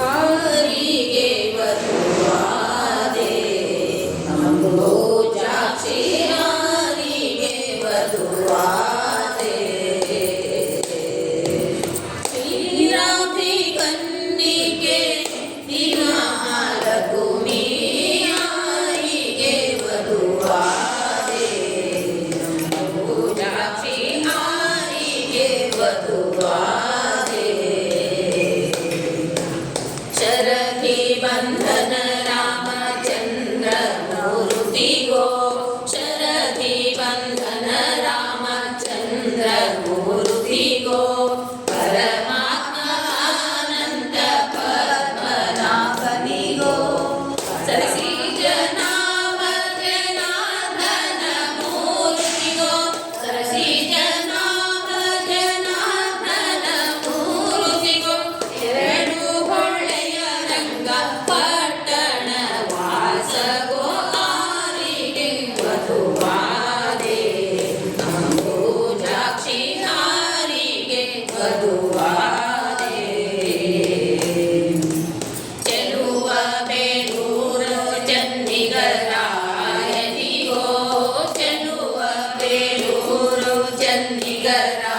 ಆರಿಗೆ ವಧುವಾದೆ ಅಂಬೋಜಾಕ್ಷಿ ಆರಿಗೆ ವಧುವಾದೆ ಶ್ರೀರಾತ್ರಿ ಕನ್ನಿಕೆ ದಿನಹಾಲಕುಮಿ ಆರಿಗೆ ವಧುವಾದೆ ಅಂಬೋಜಾಕ್ಷಿ ಆರಿಗೆ ವಧುವಾದೆ ಶರದಿ ಬಂಧನ ರಾಮಚಂದ್ರ ಮೂರ್ತಿ ಗೋ ಶರದಿ ಬಂಧನ ರಾಮಚಂದ್ರ ಮೂರ್ತಿ ಗೋ ಪರಮಾತ್ಮ ಅನಂತ ಪದ್ಮನಾಭನಿ ಗೋ ಸರಸಿ ಜನಾಮ ಜನಾರ್ದನ ಮೂರ್ತಿ ಗೋ ಸರಸಿ ಜನಾಮ ಜನಾರ್ದನ ಮೂರ್ತಿ ಗೋ ಎರಡು ಹೊಳೆಯ ರಂಗ ಪಟ್ಟಣ ವಾಸ ಗೋ ಆರಿಗೆ ವಧುವಾದೆ ಅಂಬೋಜಾಕ್ಷಿ ಆರಿಗೆ ವಧುವಾದೆ ಚೆಲುವ ಬೇಲೂರು ಚನ್ನಿಗರಾಯನಿಗೋ ಚೆಲುವ ಬೇಲೂರು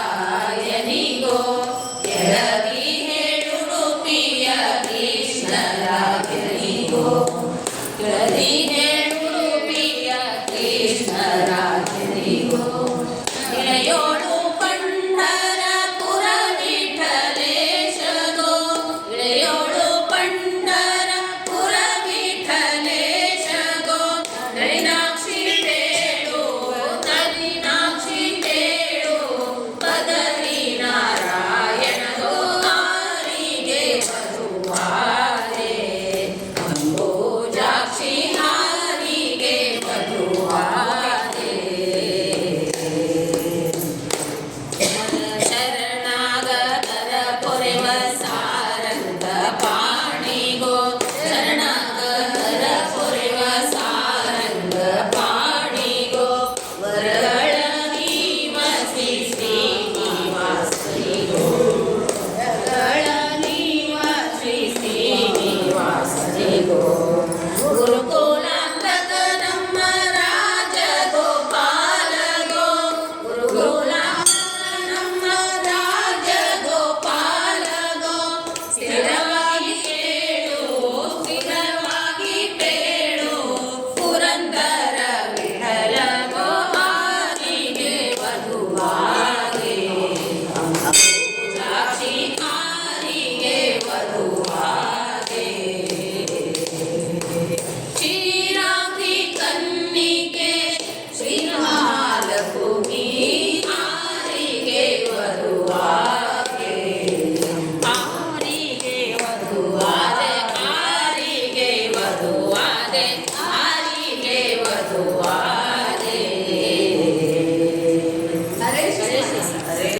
ಚನ್ನಿಗರಾಯನಿಗೋ ಕೆಳಗಿ ಹೇಳುಡುಪಿಯ ಕೃಷ್ಣರಾಜನಿಗೋ ಕೆಳಗಿ ಹೇಳುಡುಪಿಯ ಕೃಷ್ಣರಾಜನಿಗೋ ಇಳೆಯೋಳು ಪಂಢರಪುರ ವಿಠಲೇಶಗೋ ಇಳೆಯೋಳು ಪಂಢರಪುರ ವಿಠಲೇಶಗೋ ನಳಿನಾಕ್ಷಿ ಬೇಡು ನಳಿನಾಕ್ಷಿ ಬೇಡು ಪದವಿ ನಾರಾಯಣಗೋ ಆರಿಗೆ ವಧುವಾದೆ ಅಂಬೋಜಾಕ್ಷಿ ಆರಿಗೆ ವಧುವಾದೆ ಶರಣಾಗತರ ಪೊರೆವ ಸಾರಂಗ ಪಾಣಿಗೋ ಶರಣಾಗತರ ಪೊರೆವ ಸಾರಂಗ ಪಾಣಿಗೋ ವರಗಳ ನೀವಸಿ ಶ್ರೀನಿವಾಸನಿಗೋ ವರಗಳ ನೀವಸಿ ಶ್ರೀನಿವಾಸನಿಗೋ ಗುರುಕುಲಾಂತಕ ನಮ್ಮ ರಾಜ ಗೋಪಾಲಗೋ ಗುರುಕುಲಾಂತಕ ನಮ್ಮ ರಾಜ ಗೋಪಾಲಗೋ ಸ್ಥಿರವಾಗಿ ಕೇಳು ಸ್ಥಿರವಾಗಿ ಬೇಡು ಪುರಂದರ ವಿಠಲಗೋ ಆರಿಗೆ ವಧುವಾದೆ ಅಂಬೋಜಾಕ್ಷಿ ಆರಿಗೆ ವಧುವಾದೆ ಶ್ರೀರಾತ್ರಿ ಕನ್ನಿಕೆ ಶ್ರೀಮಹಾಲಕ್ಷ್ಮಿ ಆರಿಗೆ ವಧುವಾದೆ ಆರಿಗೆ ವಧುವಾದೆ ಆರಿಗೆ ವಧುವಾದೆ